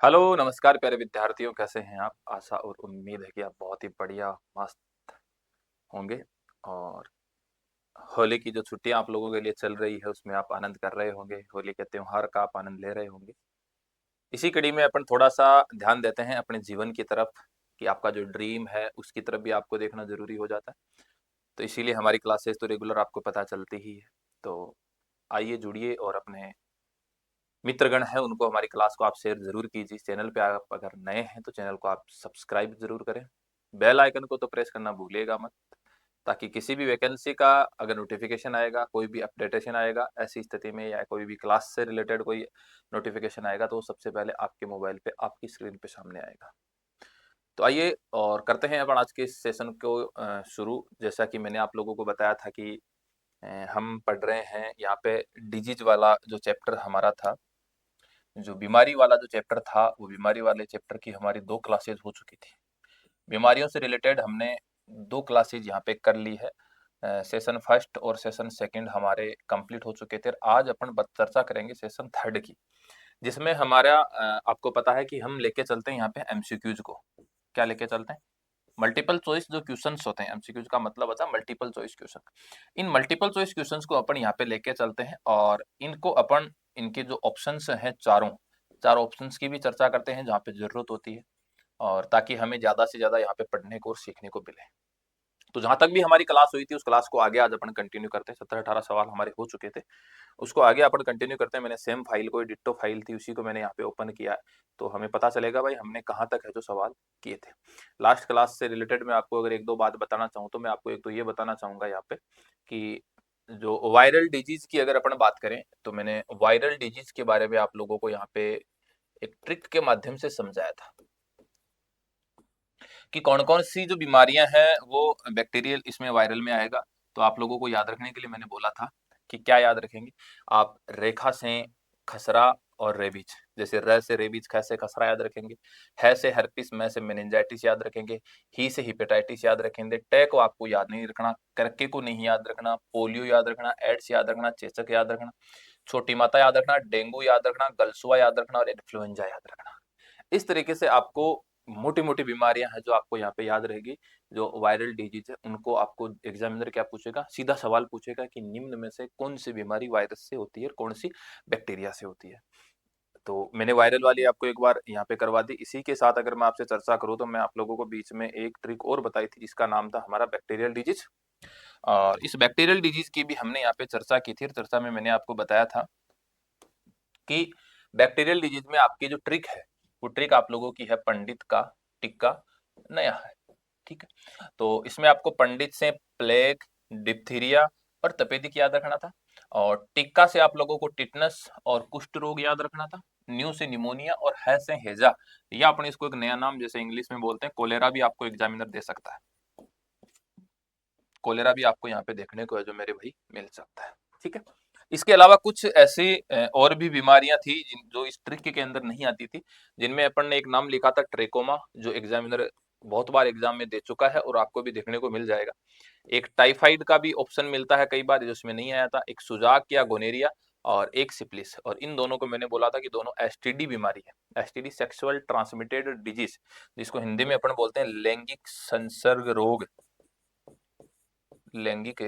Hello, नमस्कार प्यारे विद्यार्थियों, कैसे हैं आप? आशा और उम्मीद है कि आप बहुत ही बढ़िया, मस्त होंगे और होली की जो छुट्टियां आप लोगों के लिए चल रही है, उसमें आप आनंद कर रहे होंगे, होली के त्योहार का आप आनंद ले रहे होंगे। इसी कड़ी में अपन थोड़ा-सा ध्यान देते हैं अपने जीवन की तरफ कि आपका जो ड्रीम है, उसकी तरफ भी आपको देखना ज़रूरी हो जाता है। तो इसीलिए हमारी क्लासेस तो रेगुलर आपको पता चलती ही है। तो आइए जुड़िए और अपने मित्रगण हैं उनको हमारी क्लास को आप शेयर ज़रूर कीजिए। चैनल पे आप अगर नए हैं तो चैनल को आप सब्सक्राइब ज़रूर करें। बेल आइकन को तो प्रेस करना भूलिएगा मत, ताकि किसी भी वैकेंसी का अगर नोटिफिकेशन आएगा, कोई भी अपडेटेशन आएगा ऐसी स्थिति में, या कोई भी क्लास से रिलेटेड कोई नोटिफिकेशन आएगा, तो वो सबसे पहले आपके मोबाइल पे, आपकी स्क्रीन पे सामने आएगा। तो आइए और करते हैं अपन आज के इस सेशन को शुरू। जैसा कि मैंने आप लोगों को बताया था कि हम पढ़ रहे हैं यहाँ पे डिजीज वाला जो चैप्टर हमारा था, जो बीमारी वाला जो चैप्टर था, वो बीमारी वाले चैप्टर की हमारी 2 क्लासेस हो चुकी थी। बीमारियों से रिलेटेड हमने 2 क्लासेस यहाँ पे कर ली है। सेशन फर्स्ट और सेशन सेकंड हमारे कंप्लीट हो चुके थे। आज अपन चर्चा करेंगे सेशन थर्ड की, जिसमें हमारा आपको पता है कि हम लेके चलते हैं यहाँ पे एमसीक्यूज को। क्या लेके चलते हैं? मल्टीपल चॉइस जो क्वेश्चंस होते हैं, एमसीक्यूज का मतलब होता है मल्टीपल चॉइस क्वेश्चन। इन मल्टीपल चॉइस क्वेश्चंस को अपन यहाँ पे लेके चलते हैं और इनको अपन, इनके जो ऑप्शंस हैं चार ऑप्शंस की भी चर्चा करते हैं जहाँ पे जरूरत होती है, और ताकि हमें ज्यादा से ज्यादा यहाँ पे पढ़ने को और सीखने को मिले। तो जहां तक भी हमारी क्लास हुई थी उस क्लास को आगे आज अपन कंटिन्यू करते हैं। 17-18 सवाल हमारे हो चुके थे, उसको आगे अपन कंटिन्यू करते हैं। मैंने सेम फाइल को, डिट्टो फाइल थी, उसी को मैंने यहाँ पे ओपन किया है, तो हमें पता चलेगा भाई हमने कहाँ तक है जो सवाल किए थे। लास्ट क्लास से रिलेटेड मैं आपको अगर एक दो बात बताना चाहूँ तो मैं आपको एक तो ये बताना चाहूंगा यहाँ पे कि जो वायरल डिजीज की अगर अपन बात करें, तो मैंने वायरल डिजीज के बारे में आप लोगों को यहाँ पे एक ट्रिक के माध्यम से समझाया था कि कौन कौन सी जो बीमारियां हैं वो बैक्टीरियल इसमें वायरल में आएगा। तो आप लोगों को याद रखने के लिए मैंने बोला था कि क्या याद रखेंगे आप? रेखा से खसरा और रेबीज। जैसे र से रेबीज, ख से खसरा याद रखेंगे, है से हर्पिस, मैं से मेनिंजाइटिस याद रखेंगे, ही से हिपेटाइटिस याद रखेंगे, टे को आपको याद नहीं रखना, करके को नहीं याद रखना, पोलियो याद रखना, एड्स याद रखना, चेचक याद रखना, छोटी माता याद रखना, डेंगू याद रखना, गलसुआ याद रखना और इन्फ्लुएंजा याद रखना। इस तरीके से आपको मोटी-मोटी बीमारियां हैं जो आपको यहाँ पे याद रहेगी, जो वायरल डिजीज है उनको आपको एग्जामिनर क्या पूछेगा, सीधा सवाल पूछेगा कि निम्न में से कौन सी बीमारी वायरस से होती है और कौन सी बैक्टीरिया से होती है। तो मैंने वायरल वाली आपको एक बार यहाँ पे करवा दी। इसी के साथ अगर मैं आपसे चर्चा करूँ तो मैं आप लोगों को बीच में एक ट्रिक और बताई थी जिसका नाम था हमारा बैक्टीरियल डिजीज। और इस बैक्टीरियल डिजीज की भी हमने यहाँ पे चर्चा की थी, और चर्चा में मैंने आपको बताया था कि बैक्टीरियल डिजीज में आपकी जो ट्रिक है, वो ट्रिक आप लोगों की है पंडित का टिक्का नया है। ठीक है, तो इसमें आपको पंडित से प्लेग, डिप्थीरिया और तपेदिक याद रखना था, और टिक्का से आप लोगों को टिटनस और कुष्ठ रोग याद रखना था, न्यू से निमोनिया और है से हेजा, या अपने इसको एक नया नाम जैसे इंग्लिश में बोलते हैं कोलेरा भी आपको एग्जामिनर दे सकता है। कोलेरा भी आपको यहाँ पे देखने को है जो मेरे भाई मिल सकता है। ठीक है, इसके अलावा कुछ ऐसी और भी बीमारियां थी जो इस ट्रिक के अंदर नहीं आती थी, जिनमें अपन ने एक नाम लिखा था ट्रेकोमा, जो एग्जामिनर बहुत बार एग्जाम में दे चुका है और आपको भी देखने को मिल जाएगा। एक टाइफाइड का भी ऑप्शन मिलता है कई बार जिसमें नहीं आया था, एक सुजाक या गोनेरिया और एक सिप्लिस, और इन दोनों को मैंने बोला था कि दोनों एसटीडी बीमारी है, एसटीडी सेक्सुअल ट्रांसमिटेड डिजीज, जिसको हिंदी में अपन बोलते हैं लैंगिक संसर्ग रोग, लैंगिक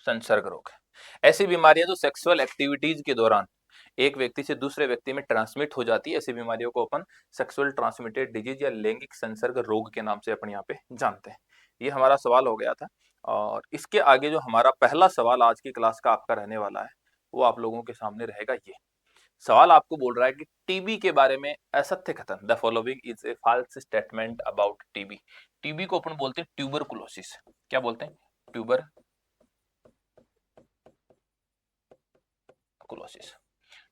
संसर्ग रोग है। ऐसी बीमारियां जो सेक्सुअल एक्टिविटीज के दौरान एक व्यक्ति से दूसरे व्यक्ति में ट्रांसमिट हो जाती है, ऐसी बीमारियों को अपन सेक्सुअल ट्रांसमिटेड डिजीज या लैंगिक संसर्ग रोग के नाम से अपन यहाँ पे जानते हैं। ये हमारा सवाल हो गया था, और इसके आगे जो हमारा पहला सवाल आज की क्लास का आपका रहने वाला है, वो आप लोगों के सामने रहेगा। ये सवाल आपको बोल रहा है कि टीबी के बारे में असत्य कथन, the following is a false statement about TB. TB को अपन बोलते हैं ट्यूबरकुलोसिस। क्या बोलते हैं? ट्यूबरकुलोसिस।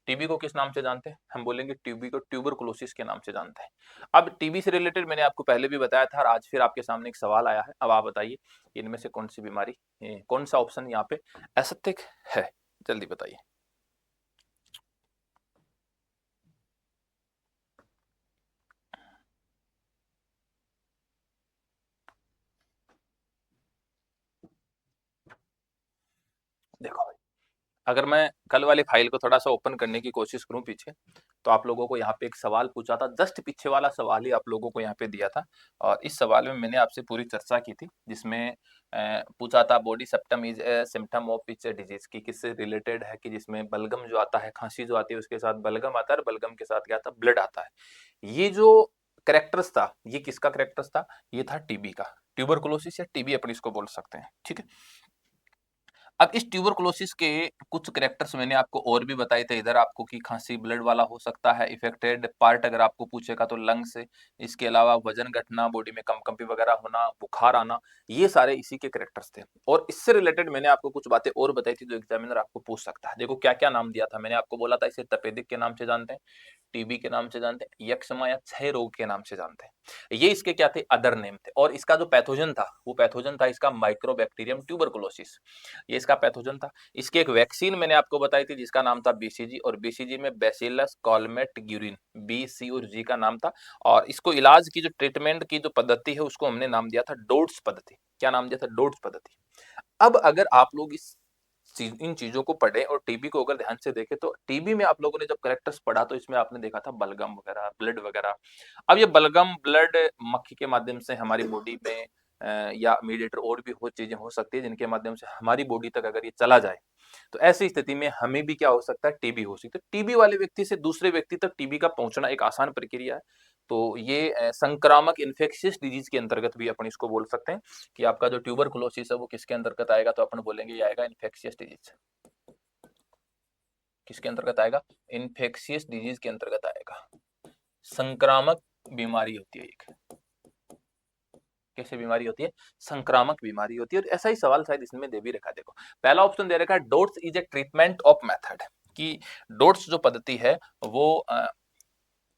टीबी को किस नाम से जानते हैं? हम बोलेंगे टीबी को ट्यूबरकुलोसिस के नाम से जानते हैं। अब टीबी से रिलेटेड मैंने आपको पहले भी बताया था, और आज फिर आपके सामने एक सवाल आया है। अब आप बताइए इनमें से कौन सी बीमारी, कौन सा ऑप्शन यहाँ पे असत्य है? जल्दी बताइए। देखो भाई, अगर मैं कल वाली फाइल को थोड़ा सा ओपन करने की कोशिश करूं पीछे, तो आप लोगों को यहाँ पे एक सवाल पूछा था, जस्ट पीछे वाला सवाल ही आप लोगों को यहाँ पे दिया था। और इस सवाल में मैंने आपसे पूरी चर्चा की थी, जिसमें पूछा था body symptom is a symptom of which disease, की किससे रिलेटेड है, कि जिसमें बलगम जो आता है, खांसी जो आती है उसके साथ बलगम आता है, और बलगम के साथ क्या आता है, ब्लड आता है। ये जो करेक्टर्स था, ये किसका करेक्टर्स था, ये था टीबी का, ट्यूबरकुलोसिस या टीबी अपन इसको बोल सकते हैं, ठीक है। अब इस ट्यूबरकुलोसिस के कुछ करेक्टर्स मैंने आपको और भी बताए थे इधर आपको, कि खांसी ब्लड वाला हो सकता है, इफेक्टेड पार्ट अगर आपको पूछेगा तो लंग से, इसके अलावा वजन घटना, बॉडी में कंपकंपी वगैरह होना, बुखार आना, ये सारे इसी के करेक्टर्स थे। और इससे रिलेटेड मैंने आपको कुछ बातें और बताई थी जो एग्जामिनर आपको पूछ सकता है। देखो क्या क्या नाम दिया था मैंने आपको, बोला था इसे तपेदिक के नाम से जानते हैं, टीबी के नाम से जानते हैं, यक्ष्मा या क्षय रोग के नाम से जानते हैं। ये इसके क्या थे, अदर नेम थे। और इसका जो पैथोजन था, वो पैथोजन था इसका माइक्रोबैक्टीरियम ट्यूबरकुलोसिस, ये इसका पैथोजन था। इसकी एक वैक्सीन मैंने आपको बताई थी जिसका नाम था बीसीजी, और बीसीजी में बैसिलस कॉलमेट-ग्यूरिन, बी, सी और जी का नाम था। और इसको इलाज की जो ट्रीटमेंट की जो पद्धति है उसको हमने नाम दिया था डोट्स पद्धति। क्या नाम दिया था, डोट्स पद्धति। अब अगर आप लोग इन चीजों को पढ़े और टीबी को अगर ध्यान से देखें, तो टीबी में आप लोगों ने जब करेक्टर्स पढ़ा तो इसमें आपने देखा था बलगम वगैरह, ब्लड वगैरह। अब ये बलगम ब्लड मक्खी के माध्यम से हमारी बॉडी में या मीडिएटर और भी हो चीजें हो सकती है जिनके माध्यम से हमारी बॉडी तक अगर ये चला जाए, तो ऐसी स्थिति में हमें भी क्या हो सकता है, टीबी हो सकती है। टीबी वाले व्यक्ति से दूसरे व्यक्ति तक टीबी का पहुंचना एक आसान प्रक्रिया है। तो ये संक्रामक इन्फेक्शियस डिजीज के अंतर्गत भी अपन इसको बोल सकते हैं, कि आपका जो ट्यूबरकुलोसिस है वो किसके अंतर्गत आएगा, तो अपन बोलेंगे ये आएगा इन्फेक्शियस डिजीज। किसके अंतर्गत आएगा, इन्फेक्शियस डिजीज के अंतर्गत आएगा। संक्रामक बीमारी होती है एक, कैसी बीमारी होती है, संक्रामक बीमारी होती है। और ऐसा ही सवाल शायद इसमें दे भी रखा है। देखो पहला ऑप्शन दे रखा है, dots is a treatment of method, कि डोट्स जो पद्धति है वो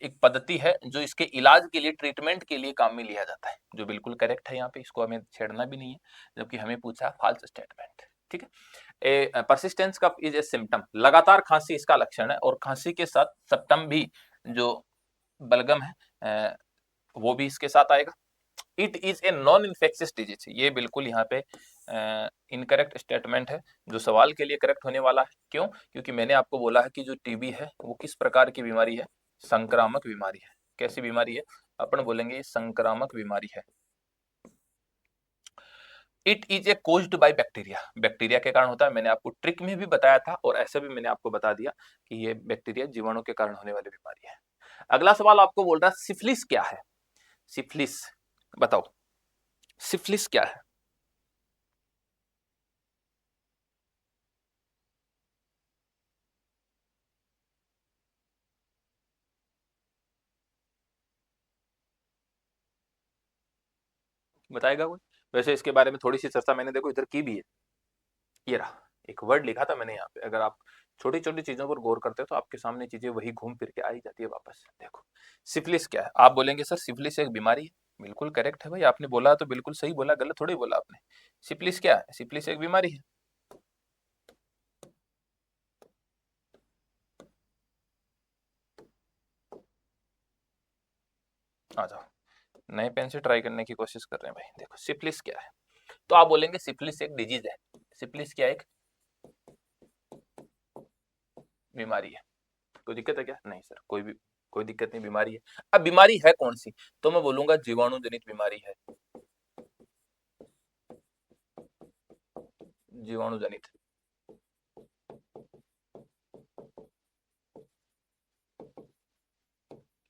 एक पद्धति है जो इसके इलाज के लिए, ट्रीटमेंट के लिए काम में लिया जाता है, जो बिल्कुल करेक्ट है। यहाँ पे इसको हमें छेड़ना भी नहीं है, जबकि हमें पूछा फॉल्स स्टेटमेंट, ठीक है। A persistence cough is a symptom, लगातार खांसी इसका लक्षण है, और खांसी के साथ सिम्टम भी जो बलगम है वो भी इसके साथ आएगा। It is a non infectious disease, ये बिल्कुल यहाँ पे इनकरेक्ट स्टेटमेंट है, जो सवाल के लिए करेक्ट होने वाला है। क्यों, क्योंकि मैंने आपको बोला है कि जो टीबी है वो किस प्रकार की बीमारी है, संक्रामक बीमारी है। कैसी बीमारी है, अपन बोलेंगे ये संक्रामक बीमारी है। It is a caused by bacteria, bacteria के कारण होता है, मैंने आपको ट्रिक में भी बताया था, और ऐसे भी मैंने आपको बता दिया कि ये बैक्टीरिया जीवाणु के कारण होने वाली बीमारी है। अगला सवाल आपको बोल रहा है सिफिलिस क्या है, सिफिलिस बताओ, सिफिलिस क्या है। बताएगा कोई, वैसे इसके बारे में थोड़ी सी चर्चा मैंने देखो इधर की भी है। ये रहा, एक वर्ड लिखा था मैंने यहाँ पे, अगर आप छोटी छोटी चीजों पर गौर करते हो तो आपके सामने चीजें वही घूम फिर के आ ही जाती है वापस। देखो सिफिलिस क्या है, आप बोलेंगे सर सिफिलिस एक बीमारी है, बिल्कुल करेक्ट है भाई, आपने बोला तो बिल्कुल सही बोला, गलत थोड़ी बोला आपने। सिफिलिस क्या है, सिफिलिस एक बीमारी है। आ जाओ, नए पेन से ट्राई करने की कोशिश कर रहे हैं भाई। देखो सिफिलिस क्या है, तो आप बोलेंगे सिफिलिस एक डिजीज है। सिफिलिस क्या, एक बीमारी है। कोई दिक्कत है क्या, नहीं सर कोई दिक्कत नहीं, बीमारी है। अब बीमारी है कौन सी, तो मैं बोलूंगा जीवाणु जनित बीमारी है, जीवाणु जनित,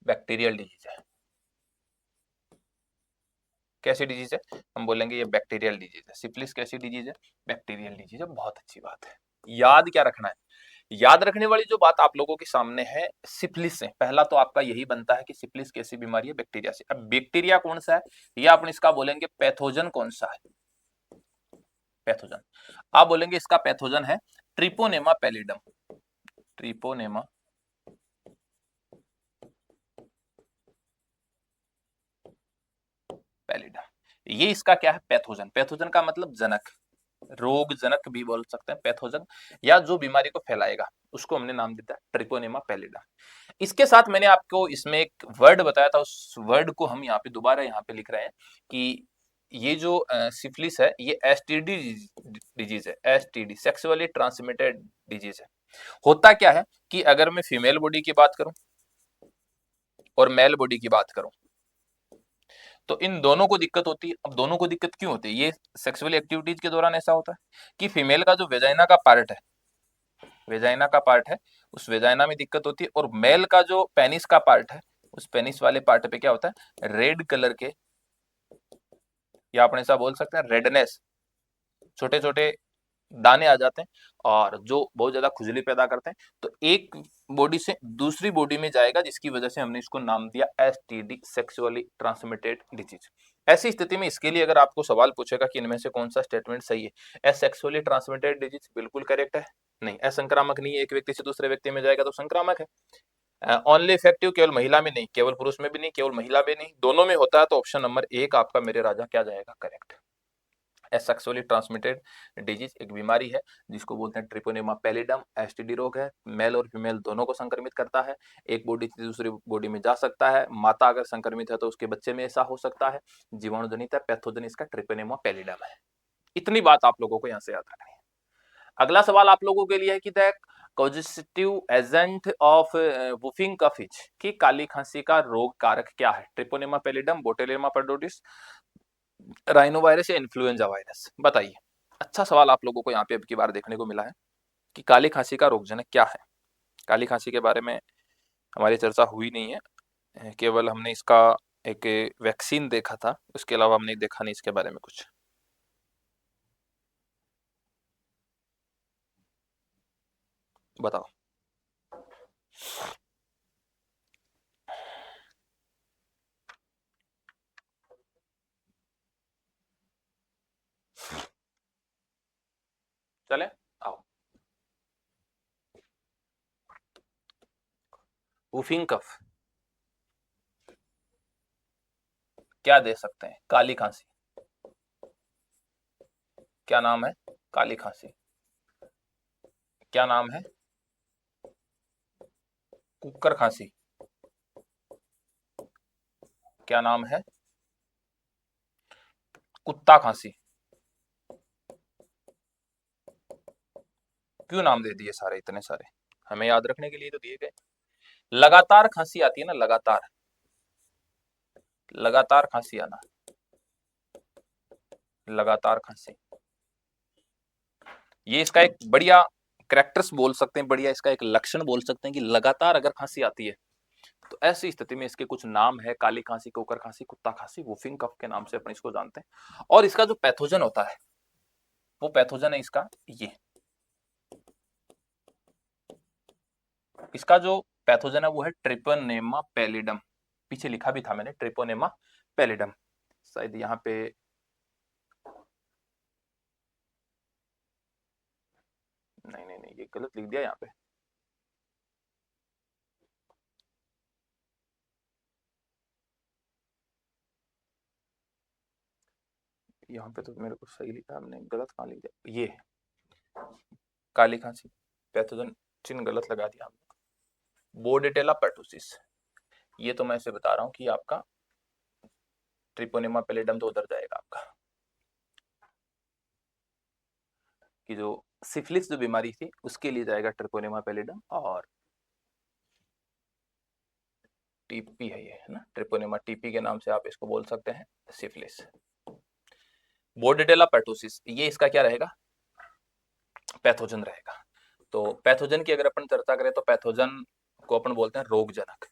बैक्टीरियल डिजीज है। कैसी डिजीज है, हम बोलेंगे ये बैक्टीरियल डिजीज है। सिफिलिस कैसी डिजीज है, बैक्टीरियल डिजीज है। बहुत अच्छी बात है। याद क्या रखना है, याद रखने वाली जो बात आप लोगों के सामने है, सिफिलिस से पहला तो आपका यही बनता है कि सिफिलिस कैसी बीमारी है, बैक्टीरिया से। अब बैक्टीरिया कौन सा है, या अपन इसका बोलेंगे पैथोजन कौन सा है, पैथोजन। आप बोलेंगे इसका पैथोजन है ट्रिपोनेमा पैलिडम, ट्रिपोनेमा पैलिडम। ये इसका क्या है, पैथोजन। पैथोजन का मतलब जनक, रोग जनक भी बोल सकते हैं पैथोजन, या जो बीमारी को फैलाएगा उसको हमने नाम दिया ट्रिपोनेमा पैलिडम। इसके साथ मैंने आपको इसमें एक वर्ड बताया था, उस वर्ड को हम यहाँ पे दोबारा यहाँ पे लिख रहे हैं कि ये जो सिफिलिस है ये एसटीडी डिजीज है, एसटीडी सेक्सुअली ट्रांसमिटेड डिजीज है। होता क्या है कि अगर मैं फीमेल बॉडी की बात करूं और मेल बॉडी की बात करूं तो इन दोनों को दिक्कत होती है। अब दोनों को दिक्कत क्यों होती है? ये सेक्सुअल एक्टिविटीज के दौरान ऐसा होता है कि फीमेल का जो वेजाइना का पार्ट है, वेजाइना का पार्ट है, उस वेजाइना में दिक्कत होती है, और मेल का जो पेनिस का पार्ट है, उस पेनिस वाले पार्ट पे क्या होता है, रेड कलर के, या अपने ऐसा बोल सकते हैं रेडनेस, छोटे छोटे दाने आ जाते हैं और जो बहुत ज्यादा खुजली पैदा करते हैं। तो एक बॉडी से दूसरी बॉडी में जाएगा, जिसकी वजह से हमने इसको नाम दिया एसटीडी, सेक्सुअली ट्रांसमिटेड डिजीज। ऐसी स्थिति में इसके लिए अगर आपको सवाल पूछेगा कि इनमें से कौन सा स्टेटमेंट सही है, एसेक्सुअली ट्रांसमिटेड डिजीज बिल्कुल करेक्ट है। नहीं, असंक्रामक नहीं है, एक व्यक्ति से दूसरे व्यक्ति में जाएगा तो संक्रामक है। ओनली इफेक्टिव केवल महिला में नहीं, केवल पुरुष में भी नहीं, केवल महिला में नहीं, दोनों में होता है। तो ऑप्शन नंबर 1 आपका मेरे राजा क्या जाएगा, करेक्ट। सेक्सुअली ट्रांसमिटेड डिजीज एक बीमारी है जिसको बोलते हैं ट्रिपोनेमा पैलिडम। एसटीडी रोग है, मेल और फीमेल दोनों को संक्रमित करता है, एक बॉडी से दूसरी बॉडी में जा सकता है। माता अगर संक्रमित है तो उसके बच्चे में ऐसा हो सकता है। जीवाणु जनित है, पैथोजन इसका ट्रिपोनेमा पैलिडम है। इतनी बात आप लोगों को यहाँ से याद रखनी है। अगला सवाल आप लोगों के लिए है कि the causative agent of whooping cough is, कि काली खांसी का रोग कारक क्या है? Treponema pallidum, Bordetella pertussis, rhino virus या इन्फ्लुएंजा वायरस? बताइए। अच्छा सवाल आप लोगों को यहाँ पे अब की बार देखने को मिला है कि काली खांसी का रोगजनक क्या है। काली खांसी के बारे में हमारी चर्चा हुई नहीं है, केवल हमने इसका एक वैक्सीन देखा था, उसके अलावा हमने देखा नहीं इसके बारे में कुछ। बताओ। चले आओ। वुफिंग कफ क्या दे सकते हैं? काली खांसी। क्या नाम है? काली खांसी। क्या नाम है? कुकर खांसी। क्या नाम है? कुत्ता खांसी। क्यों नाम दे दिए सारे, इतने सारे? हमें याद रखने के लिए तो दिए गए। लगातार खांसी आती है ना, लगातार, लगातार खांसी आना, लगातार खांसी, ये इसका एक बढ़िया कैरेक्टर्स बोल सकते हैं, बढ़िया इसका एक लक्षण बोल सकते हैं कि लगातार अगर खांसी आती है तो ऐसी स्थिति में इसके कुछ नाम है, काली खांसी, कोकर खांसी, कुत्ता खांसी, वुफिंग कफ के नाम से अपन इसको जानते हैं। और इसका जो पैथोजन होता है, वो पैथोजन है इसका ये, इसका जो पैथोजन है वो है ट्रिपोनेमा पैलिडम। पीछे लिखा भी था मैंने, ट्रिपोनेमा पैलिडम। शायद यहाँ पे नहीं नहीं नहीं, ये गलत लिख दिया यहाँ पे। यहाँ पे तो मेरे को सही लिखा, हमने गलत कहाँ लिख दिया? ये काली खांसी, पैथोजन चिन्ह गलत लगा दिया हमने। बोर्डेटेला पर्टुसिस, ये तो मैं इसे बता रहा हूँ कि आपका ट्रिपोनेमा पैलिडम तो उधर जाएगा आपका। कि जो सिफिलिस जो बीमारी थी उसके लिए जाएगा ट्रिपोनेमा पैलिडम, और टीपी है ये, है ना, ट्रिपोनेमा टीपी के नाम से आप इसको बोल सकते हैं, सिफिलिस। बोर्डेटेला पर्टुसिस, ये इसका क्या रहेगा? पैथोजन रहेगा। तो पैथोजन की अगर अपन चर्चा करें तो पैथोजन को अपन बोलते हैं रोगजनक।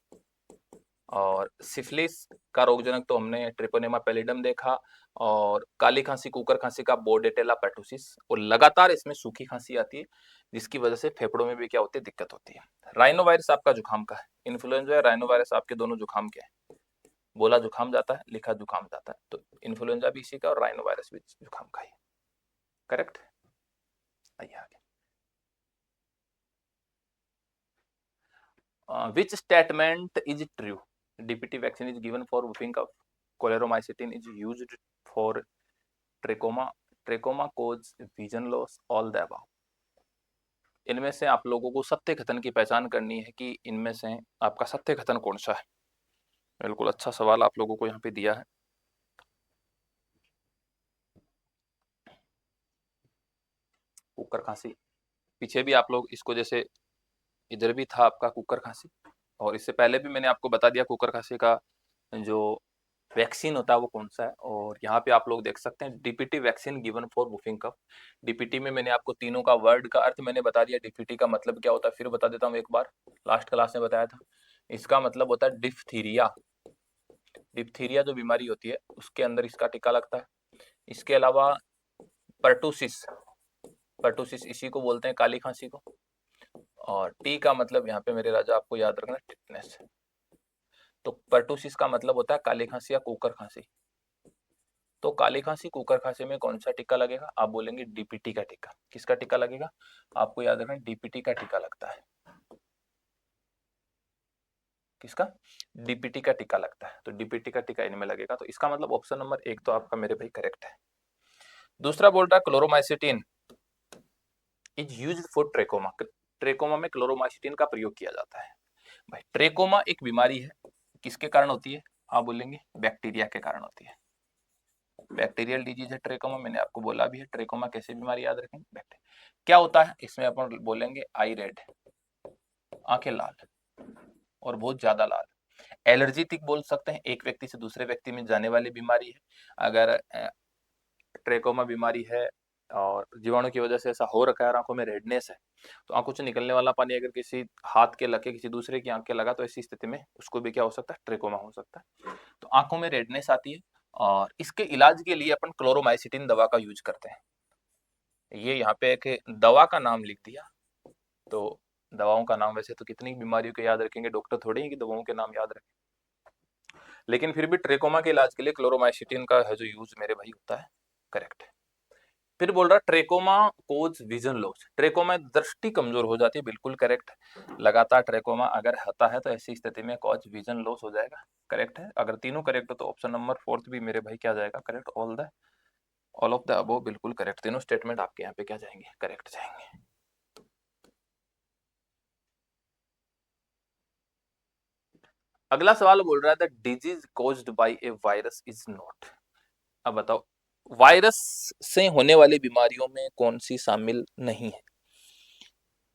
और सिफिलिस का रोगजनक तो हमने ट्रिपोनेमा पैलिडम देखा, और काली खांसी, कुकर खांसी का बोर्डेटेला पर्टुसिस, और लगातार इसमें सूखी खांसी आती है जिसकी वजह से फेफड़ों में भी क्या होती है, दिक्कत होती है। राइनो वायरस आपका जुकाम का है, इन्फ्लुएंजा है, राइनो वायरस आपके दोनों जुकाम के हैं। बोला जुकाम जाता है, लिखा जुकाम जाता है, तो इन्फ्लुएंजा भी इसी का और राइनो वायरस भी जुकाम का ही। करेक्ट। आइए आगे। Which statement is true? DPT vaccine is given for whooping cough. Coleromycetin is used for trachoma. Trachoma cause vision loss. All the above. इनमें से आप लोगों को सत्य कथन की पहचान करनी है कि इनमें से आपका सत्य कथन कौन सा है। बिल्कुल अच्छा सवाल आप लोगों को यहाँ पे दिया है। कुकर खांसी। पीछे भी आप लोग इसको, जैसे इधर भी था आपका कुकर खांसी, और इससे पहले भी मैंने आपको बता दिया कुकर खांसी का जो वैक्सीन होता है वो कौन सा है। और यहाँ पे आप लोग देख सकते हैं DPT vaccine given for whooping cough. DPT में मैंने आपको तीनों का वर्ड का अर्थ मैंने बता दिया, डीपीटी का मतलब क्या होता है फिर बता देता हूँ एक बार, लास्ट क्लास में बताया था। इसका मतलब होता है डिप्थीरिया। डिप्थीरिया जो बीमारी होती है उसके अंदर इसका टीका लगता है। इसके अलावा पर्टूसिस, पर्टूसिस इसी को बोलते हैं काली खांसी को। और टी का मतलब यहाँ पे मेरे राजा आपको याद रखना टिटनेस। तो पर्टूसिस का मतलब होता है काली खांसी या कुकर खांसी। तो काली खांसी कुकर खांसी में कौन सा टीका लगेगा, आप बोलेंगे डीपीटी का टीका। किसका टीका लगेगा, आपको याद रखना डीपीटी का टीका लगता है। किसका, डीपीटी का टीका लगता है। तो डीपीटी का टीका इनमें लगेगा। तो इसका मतलब ऑप्शन नंबर 1 तो आपका मेरे भाई करेक्ट है। दूसरा बोल रहा है Chloromycetin is used for trachoma. Trachoma में क्लोरोमाइसिटिन का प्रयोग किया जाता है। भाई ट्रेकोमा एक बीमारी है, किसके कारण होती है, आप बोलेंगे बैक्टीरिया के कारण होती है। बैक्टीरियल डिजीज है ट्रेकोमा, मैंने आपको बोला भी है। ट्रेकोमा कैसी बीमारी, याद रखेंगे बैक्टीरिया। क्या होता है इसमें, अपन बोलेंगे आई रेड, आंखें लाल और बहुत ज्यादा लाल। एलर्जीटिक बोल सकते हैं, एक व्यक्ति से दूसरे व्यक्ति में जाने वाली बीमारी है। अगर ट्रेकोमा बीमारी है और जीवाणु की वजह से ऐसा हो रखा है, आंखों में रेडनेस है, तो आंखों से निकलने वाला पानी अगर किसी हाथ के लगे किसी दूसरे की आंख के लगा, तो ऐसी स्थिति में उसको भी क्या हो सकता है, ट्रेकोमा हो सकता है। तो आंखों में रेडनेस आती है और इसके इलाज के लिए अपन क्लोरोमाइसिटिन दवा का यूज करते हैं। ये यहाँ पे एक दवा का नाम लिख दिया। तो दवाओं का नाम, वैसे तो कितनी बीमारियों के याद रखेंगे, डॉक्टर थोड़े ही कि दवाओं के नाम याद रखें, लेकिन फिर भी ट्रेकोमा के इलाज के लिए क्लोरोमाइसिटिन का है जो यूज मेरे भाई होता है, करेक्ट है। फिर बोल रहा ट्रेकोमा कोज विजन लॉस। ट्रेकोमा दृष्टि कमजोर हो जाती है, बिल्कुल करेक्ट है। लगातार ट्रेकोमा अगर होता है तो ऐसी स्थिति में कोज विजन लॉस हो जाएगा, करेक्ट है। अगर तीनों करेक्ट हो तो ऑप्शन नंबर 4 भी मेरे भाई क्या जाएगा, correct. All of the above बिल्कुल करेक्ट। तीनों स्टेटमेंट आपके यहाँ पे क्या जाएंगे, करेक्ट जाएंगे। अगला सवाल बोल रहा है the disease caused by A virus is not. अब बताओ वायरस से होने वाली बीमारियों में कौन सी शामिल नहीं है।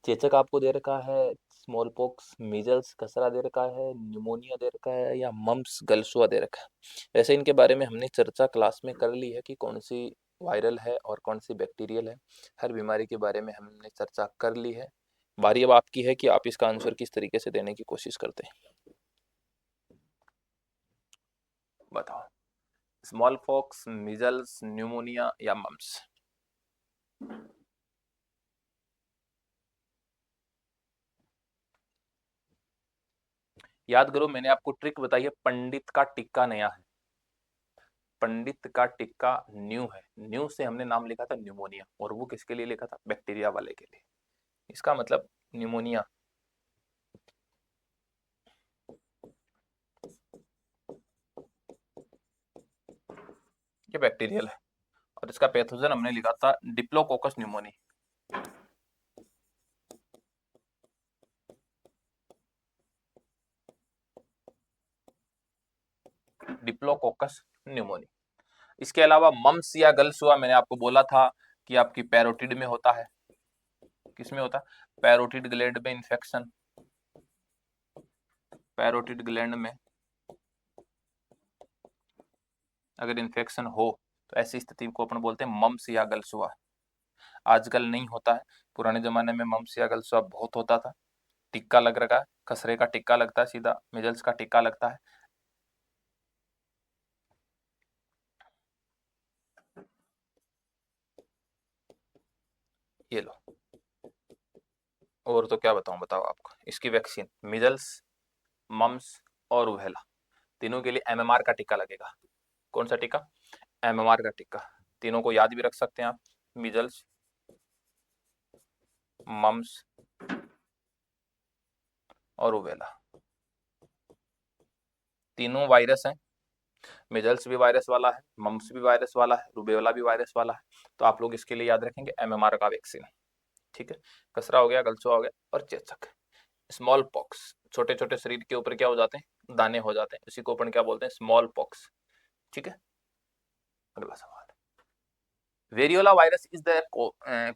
चेचक आपको दे रखा है, स्मॉल पॉक्स, मीजल्स, खसरा दे रखा है, न्यूमोनिया दे रखा है, या मम्प्स गलसुआ दे रखा है। वैसे इनके बारे में हमने चर्चा क्लास में कर ली है कि कौन सी वायरल है और कौन सी बैक्टीरियल है। हर बीमारी के बारे में हमने चर्चा कर ली है। बारी अब आपकी है कि आप इसका आंसर किस तरीके से देने की कोशिश करते हैं। बताओ, स्मॉल पॉक्स, मीजल्स, न्यूमोनिया या मम्प्स। याद करो मैंने आपको ट्रिक बताई है, पंडित का टिक्का नया है। पंडित का टिक्का न्यू है। न्यू से हमने नाम लिखा था न्यूमोनिया, और वो किसके लिए लिखा था, बैक्टीरिया वाले के लिए। इसका मतलब न्यूमोनिया ये बैक्टीरियल है, और इसका पैथोजन हमने लिखा था डिप्लोकोकस न्यूमोनी। Diplococcus pneumoniae. इसके अलावा मम्स या गलसुआ मैंने आपको बोला था कि आपकी पैरोटिड में होता है। किसमें होता है, पैरोटिड ग्लैंड में इन्फेक्शन। पैरोटिड ग्लैंड में अगर इन्फेक्शन हो तो ऐसी स्थिति को अपन बोलते हैं मम्स या गलसुआ। आजकल नहीं होता है, पुराने जमाने में मम्स या गलसुआ बहुत होता था। टिक्का लग रखा है, खसरे का टिक्का लगता है सीधा, मिजल्स का टिक्का लगता है। ये लो, और तो क्या बताऊं, बताओ आपको इसकी वैक्सीन मिजल्स, मम्स और रूबेला, तीनों के लिए एमएमआर का टीका लगेगा। कौन सा टीका, एमएमआर का टीका। तीनों को याद भी रख सकते हैं आप, मिजल्स, मम्स और रूबेला, तीनों वायरस हैं। मिजल्स भी वायरस वाला है, मम्स भी वायरस वाला है, रूबेला भी वायरस वाला है। तो आप लोग इसके लिए याद रखेंगे एमएमआर का वैक्सीन, ठीक है। खसरा हो गया, गलसुआ हो गया और चेचक। स्मॉल पॉक्स, छोटे छोटे शरीर के ऊपर क्या हो जाते हैं, दाने हो जाते हैं, इसी को अपन क्या बोलते हैं, स्मॉल पॉक्स, ठीक है। अगला सवाल, variola virus is the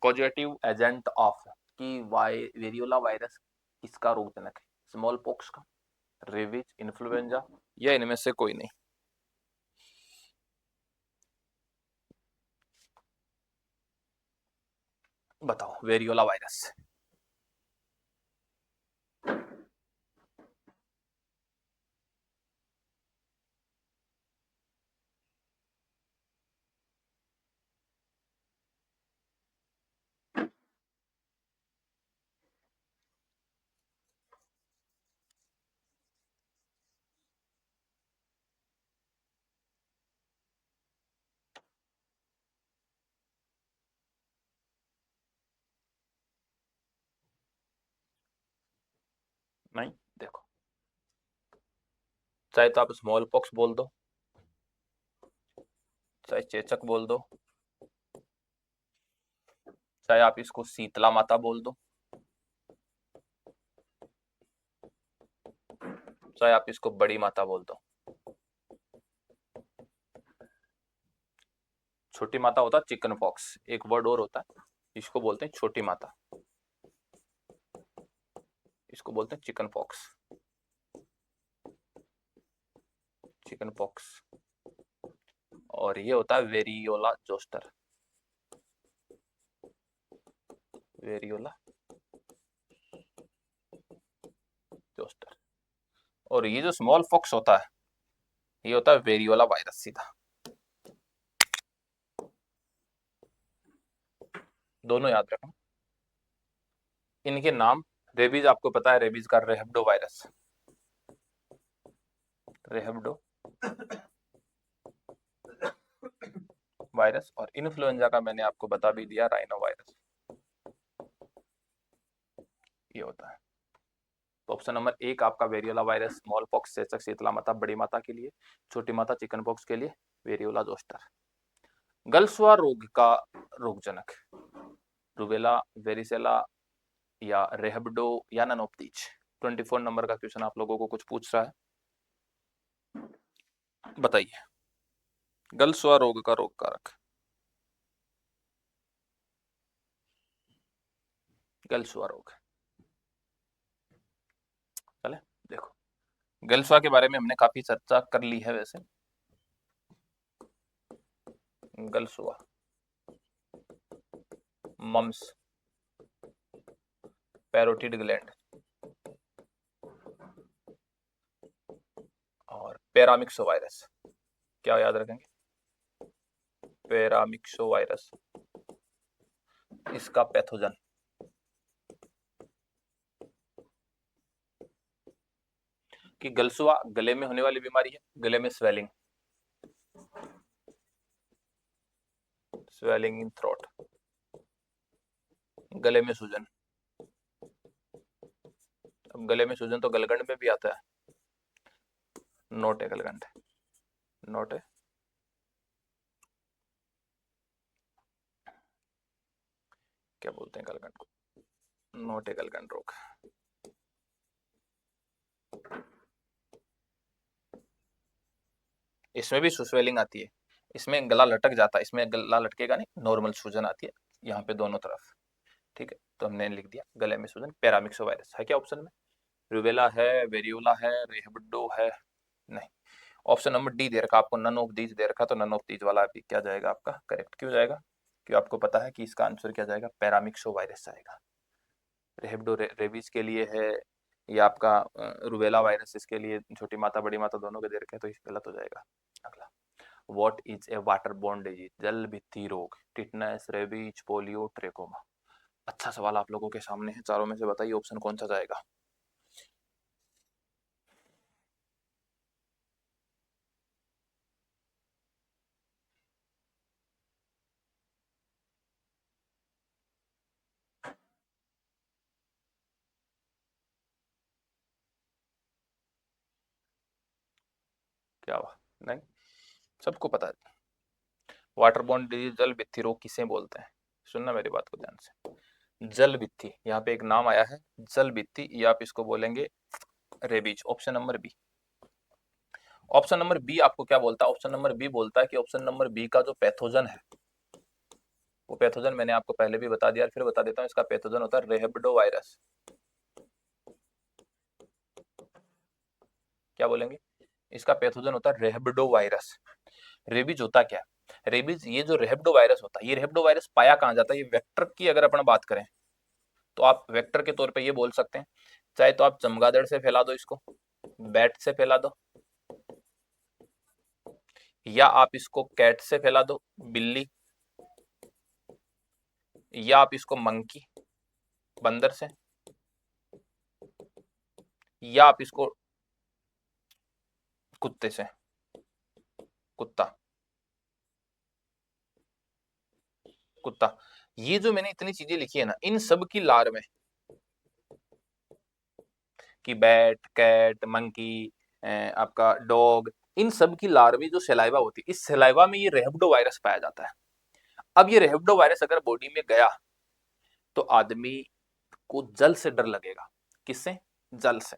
causative agent of कि वेरियोला वायरस किसका रोगजनक है? स्मॉल पॉक्स का, रेबीज, इन्फ्लुएंजा या इनमें से कोई नहीं? बताओ वेरियोला वायरस। नहीं, देखो, चाहे तो आप स्मॉल पॉक्स बोल दो, चाहे चेचक बोल दो, चाहे आप इसको शीतला माता बोल दो, चाहे आप इसको बड़ी माता बोल दो। छोटी माता होता है चिकन पॉक्स, एक वर्ड और होता है, इसको बोलते हैं छोटी माता, इसको बोलते हैं चिकन पॉक्स, चिकन पॉक्स। और ये होता है वेरियोला जोस्टर, वेरियोला जोस्टर। और ये जो स्मॉल पॉक्स होता है, ये होता है वेरियोला वायरस सीधा। दोनों याद रखना। इनके नाम, रेबीज आपको पता है, रेबीज का रेहब्डो वायरस, रेहब्डो वायरस। और इन्फ्लुएंजा का मैंने आपको बता भी दिया, राइनो वायरस, ये होता है। तो ऑप्शन नंबर 1 आपका वेरियोला वायरस, स्मॉल पॉक्स, चेचक, शीतला माता, बड़ी माता के लिए, छोटी माता चिकन पॉक्स के लिए वेरियोला जोस्टर। गलसुआ रोग का रोगजनक, रूबेला, वेरिसेला या रेहब्डो या नन ऑफ दीज? 24 नंबर का क्वेश्चन आप लोगों को कुछ पूछ रहा है, बताइए। गलसुआ रोग का रोग कारक, गलसुआ रोग। चले देखो, गलसुआ के बारे में हमने काफी चर्चा कर ली है वैसे। गलसुआ, मम्स, पैरोटिड ग्लैंड और पैरामिक्सो वायरस। क्या याद रखेंगे? पैरामिक्सो वायरस, इसका पैथोजन। कि गलसुआ गले में होने वाली बीमारी है, गले में स्वेलिंग, स्वेलिंग इन थ्रोट, गले में सूजन। अब गले में सूजन तो गलगंड में भी आता है, नोट है गलगंड, नोट है। क्या बोलते हैं गलगंड को? नोट है गलगंड रोग। इसमें भी स्वेलिंग आती है, इसमें गला लटक जाता है, इसमें गला लटकेगा नहीं, नॉर्मल सूजन आती है यहाँ पे दोनों तरफ। ठीक है, तो हमने लिख दिया गले में सूजन, पैरामिक्सो वायरस है क्या ऑप्शन में? रूबेला है, वेरियोला है, रेहब्डो है? नहीं। ऑप्शन नंबर डी दे रखा आपको, नन ऑफ दीज दे रखा, तो नन ऑफ दीज वाला भी क्या जाएगा आपका करेक्ट? क्यों जाएगा? क्यों आपको पता है कि इसका आंसर क्या जाएगा? पैरामिक्सो वायरस जाएगा। रेहब्डो रेबीज के लिए है, या आपका रूबेला वायरस इसके लिए, छोटी माता बड़ी माता दोनों के दे रखे हैं, तो ये गलत हो जाएगा। अगला, what is a water borne disease? जल भित्ति रोग, टिटनेस, रेबीज, पोलियो, ट्रेकोमा। अच्छा सवाल आप लोगों के सामने है, चारों में से बताइए ऑप्शन कौन सा जाएगा? क्या हुआ? नहीं, सबको पता है। वाटर बोर्न डिजीज, जल भित्ति रोग किसे बोलते हैं? सुनना मेरी बात को ध्यान से। जल भित्ति, यहाँ पे एक नाम आया है जल भित्ति, या आप इसको बोलेंगे rabies. Option number B. Option number B आपको क्या बोलता है? ऑप्शन नंबर बी बोलता है कि ऑप्शन नंबर बी का जो पैथोजन है, वो पैथोजन मैंने आपको पहले भी बता दिया, फिर बता देता हूँ। इसका पैथोजन होता है रेबिडो वायरस। क्या बोलेंगे? इसका पैथोजन होता है रेबिडो वायरस। रेबीज होता क्या? रेबीज, ये जो रेबिडो वायरस होता है, ये रेबिडो वायरस पाया कहाँ जाता है? ये वेक्टर की अगर अपन बात करें तो आप वेक्टर के तौर पे ये बोल सकते हैं, चाहे तो आप चमगादड़ से फैला दो इसको, बैट से फैला दो, या आप इसको कैट से फैला दो, बिल्ली, या आप इसको मंकी, बंदर से, या आप इसको कुत्ते से, कुत्ता, कुत्ता। ये जो मैंने इतनी चीजें लिखी है ना, इन सब की लार में, कि बैट, कैट, मंकी, आपका डॉग, इन सब की लार्वी जो सलाइवा होती है, इस सलाइवा में ये रेबिडो वायरस पाया जाता है। अब ये रेबिडो वायरस अगर बॉडी में गया तो आदमी को जल से डर लगेगा। किससे? जल से।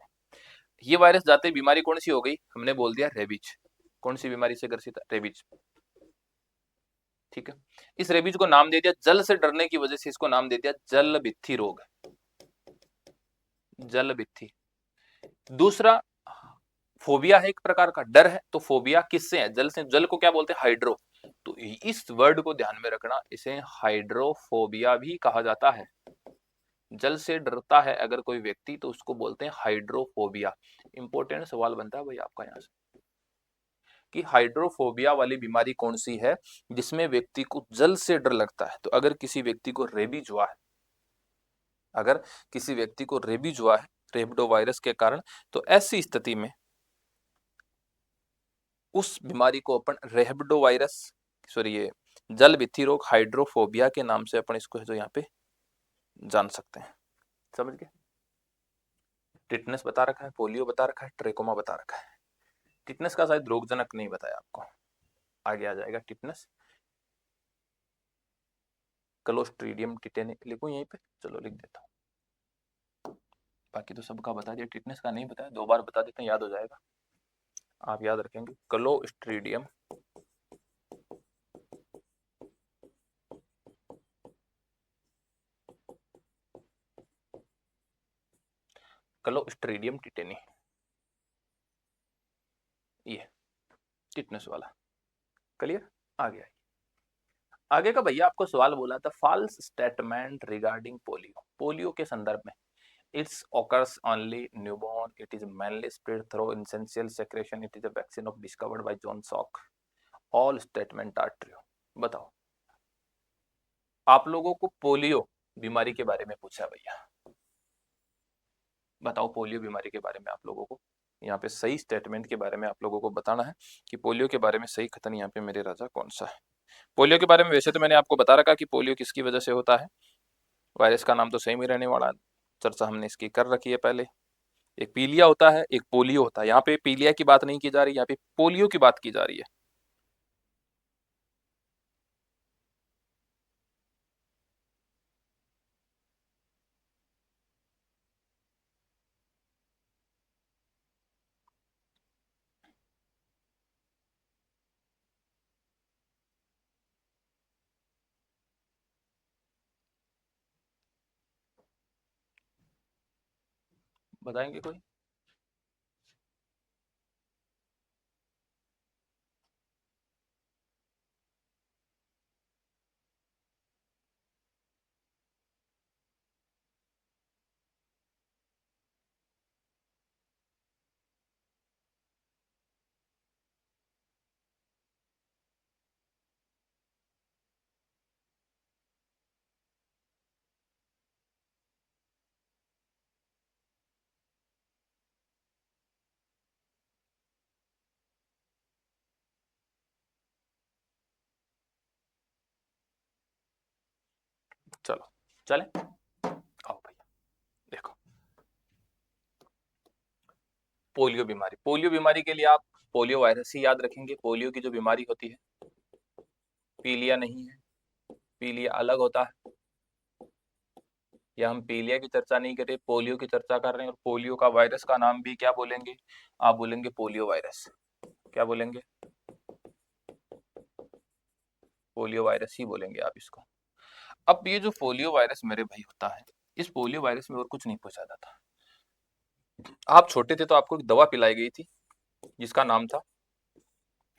ये वायरस जाते ही बीमारी कौन सी हो गई? हमने बोल दिया रेबीज। कौन सी बीमारी से ग्रसित है? रेबीज। ठीक है, इस रेबीज को नाम दे दिया, जल से डरने की वजह से इसको नाम दे दिया जल बित्थी रोग। जल बित्थी। दूसरा, फोबिया है, एक प्रकार का डर है। तो फोबिया किससे है? जल से। जल को क्या बोलते हैं? हाइड्रो। तो इस वर्ड को ध्यान में रखना, इसे हाइड्रोफोबिया भी कहा जाता है। जल से डरता है अगर कोई व्यक्ति तो उसको बोलते हैं हाइड्रोफोबिया। इंपॉर्टेंट सवाल बनता है भाई आपका यहाँ से, कि हाइड्रोफोबिया वाली बीमारी कौन सी है जिसमें व्यक्ति को जल से डर लगता है। तो अगर किसी व्यक्ति को रेबीज हुआ है, अगर किसी व्यक्ति को रेबीज हुआ है रेबिडो वायरस के कारण, तो ऐसी स्थिति में उस बीमारी को अपन रेबिडो वायरस, सॉरी ये जल बित्थी रोग, हाइड्रोफोबिया के नाम से अपन इसको जो यहाँ पे जान सकते हैं। समझ गए? टिटनेस बता रखा है, पोलियो बता रखा है, ट्रेकोमा बता रखा है। टिटनेस का शायद रोगजनक नहीं बताया आपको, आगे आ जाएगा टिटनेस। क्लोस्ट्रीडियम टिटेनी लिखूं यहीं पे? चलो लिख देता हूँ, बाकी तो सबका बता दिया, टिटनेस का नहीं बताया, 2 बार बता देते हैं, याद हो जाएगा। आप याद रखेंगे क्लोस्ट्रीडियम क्लोस्ट्रीडियम टिटेनी, ये टिटनेस वाला। क्लियर? आगे आइए। आगे का भैया आपको सवाल बोला था, false statement regarding polio. Polio के संदर्भ में, it's occurs only newborn, it is mainly spread through essential secretion, it is a vaccine of discovered by John Salk, all statement are true। बताओ, आप लोगों को पोलियो बीमारी के बारे में पूछा भैया, बताओ पोलियो बीमारी के बारे में आप लोगों को यहाँ पे सही स्टेटमेंट के बारे में आप लोगों को बताना है कि पोलियो के बारे में सही कथन यहाँ पे मेरे राजा कौन सा है। पोलियो के बारे में वैसे तो मैंने आपको बता रखा कि पोलियो किसकी वजह से होता है, वायरस का नाम तो सेम ही रहने वाला, चर्चा हमने इसकी कर रखी है पहले। एक पीलिया होता है, एक पोलियो होता है। यहाँ पे पीलिया की बात नहीं की जा रही, यहाँ पे पोलियो की बात की जा रही है। बताएंगे कोई? चलो चले, आओ भैया देखो, पोलियो बीमारी। पोलियो बीमारी के लिए आप पोलियो वायरस ही याद रखेंगे। पोलियो की जो बीमारी होती है, पीलिया नहीं है, पीलिया अलग होता है। या हम पीलिया की चर्चा नहीं कर रहे, पोलियो की चर्चा कर रहे हैं। और पोलियो का वायरस का नाम भी क्या बोलेंगे? आप बोलेंगे पोलियो वायरस। क्या बोलेंगे? पोलियो वायरस ही बोलेंगे आप इसको। अब ये जो पोलियो वायरस मेरे भाई होता है, इस पोलियो वायरस में और कुछ नहीं पूछा जाता। आप छोटे थे तो आपको एक दवा पिलाई गई थी जिसका नाम था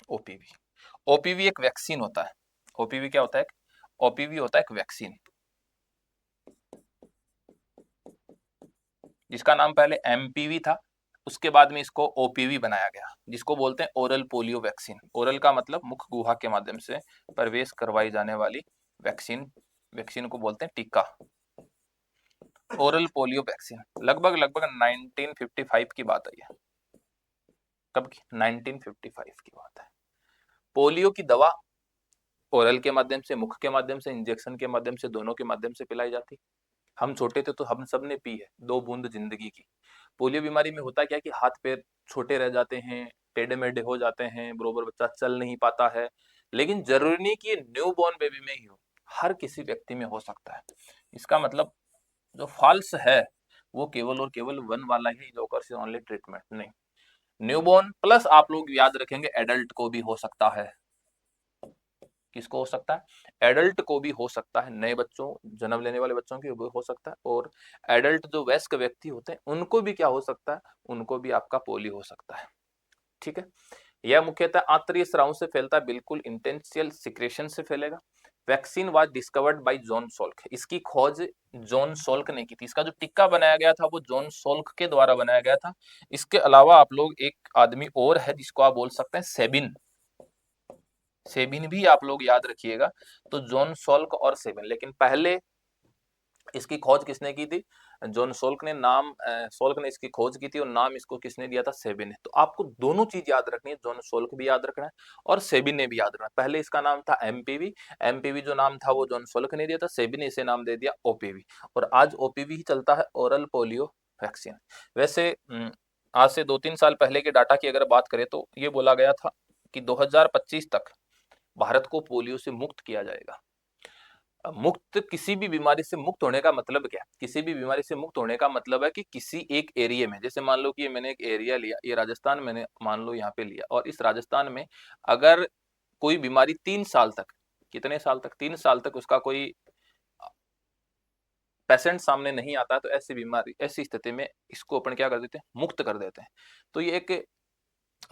ओपीवी। ओपीवी एक वैक्सीन होता है। ओपीवी क्या होता है? ओपीवी होता है एक वैक्सीन जिसका नाम पहले एमपीवी था, उसके बाद में इसको ओपीवी बनाया गया, जिसको बोलते हैं ओरल पोलियो वैक्सीन। ओरल का मतलब मुख गुहा के माध्यम से प्रवेश करवाई जाने वाली वैक्सीन। वैक्सीन को बोलते हैं टीका। ओरल पोलियो वैक्सीन लगभग लगभग 1955 की बात है ये। कब की? 1955 की बात है। पोलियो की दवा ओरल के माध्यम से, मुख के माध्यम से, इंजेक्शन के माध्यम से, दोनों के माध्यम से पिलाई जाती। हम छोटे थे तो हम सब ने पी है 2 बूंद जिंदगी की। पोलियो बीमारी में होता क्या कि हाथ पैर छोटे रह जाते हैं, टेढ़े मेढ़े हो जाते हैं, बरोबर बच्चा चल नहीं पाता है। लेकिन जरूरी नहीं कि ये न्यू बॉर्न बेबी में ही हो, हर किसी व्यक्ति में हो सकता है। इसका मतलब जो फॉल्स है वो केवल और केवल वन वाला ही जोकर से ओनली ट्रीटमेंट नहीं। न्यूबॉर्न प्लस आप लोग याद रखेंगे एडल्ट को भी हो सकता है। किसको हो सकता है? एडल्ट को भी हो सकता है, नए बच्चों, जन्म लेने वाले बच्चों की भी हो सकता है। और एडल्ट जो वयस्क व्यक्ति होते हैं उनको भी क्या हो सकता है? उनको भी आपका पोलियो हो सकता है। ठीक है। यह मुख्यतः आंतरिक स्राव से फैलता है, बिल्कुल इंटेंशियल सिक्रेशन से फैलेगा। Vaccine was discovered by John Salk. इसकी खोज जॉन सोल्क ने की थी। इसका जो टिक्का बनाया गया था वो जॉन सोल्क के द्वारा बनाया गया था। इसके अलावा आप लोग एक आदमी और है जिसको आप बोल सकते हैं सेबिन। सेबिन भी आप लोग याद रखिएगा। तो जॉन सोल्क और सेबिन, लेकिन पहले इसकी खोज किसने की थी? जॉन सोल्क ने। सोल्क ने इसकी खोज की थी और नाम इसको किसने दिया था? सेबिन ने। तो आपको दोनों चीज याद रखनी है, जॉन सोल्क भी याद रखना है और सेबिन ने भी याद रखना है। पहले इसका नाम था एमपीवी। एमपीवी जो नाम था वो जॉन सोल्क ने दिया था, सेबिन ने इसे नाम दे दिया ओपीवी। और आज ओपीवी ही चलता है, ओरल पोलियो वैक्सीन। वैसे आज से 2-3 साल पहले के डाटा की अगर बात करें तो ये बोला गया था कि 2025 तक भारत को पोलियो से मुक्त किया जाएगा। मुक्त, किसी भी बीमारी से मुक्त होने का मतलब क्या? किसी भी बीमारी से मुक्त होने का मतलब है कि किसी एक एरिया में, जैसे मान लो कि मैंने एक एरिया लिया, ये राजस्थान मैंने मान लो यहाँ पे लिया, और इस राजस्थान में अगर कोई बीमारी 3 साल तक, कितने साल तक? 3 साल तक उसका कोई पेशेंट सामने नहीं आता, तो ऐसी बीमारी, ऐसी स्थिति में इसको अपन क्या कर देते हैं? मुक्त कर देते हैं। तो ये एक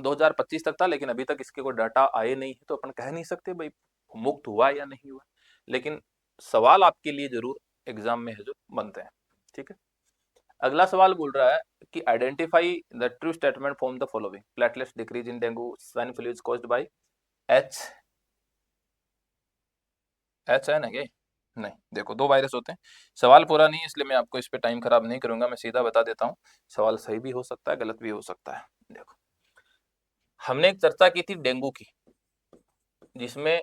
2025 तक था, लेकिन अभी तक इसके कोई डाटा आए नहीं है, तो अपन कह नहीं सकते भाई मुक्त हुआ या नहीं हुआ। लेकिन सवाल आपके लिए जरूर एग्जाम में है जो बनते हैं। ठीक है। अगला सवाल बोल रहा है कि identify the true statement from the following. Platelets decrease in dengue swine flu is caused by H. H है ना ये? नहीं, देखो 2 वायरस होते हैं। सवाल पूरा नहीं है इसलिए मैं आपको इस पे टाइम खराब नहीं करूंगा, मैं सीधा बता देता हूँ। सवाल सही भी हो सकता है, गलत भी हो सकता है। देखो, हमने एक चर्चा की थी डेंगू की, जिसमें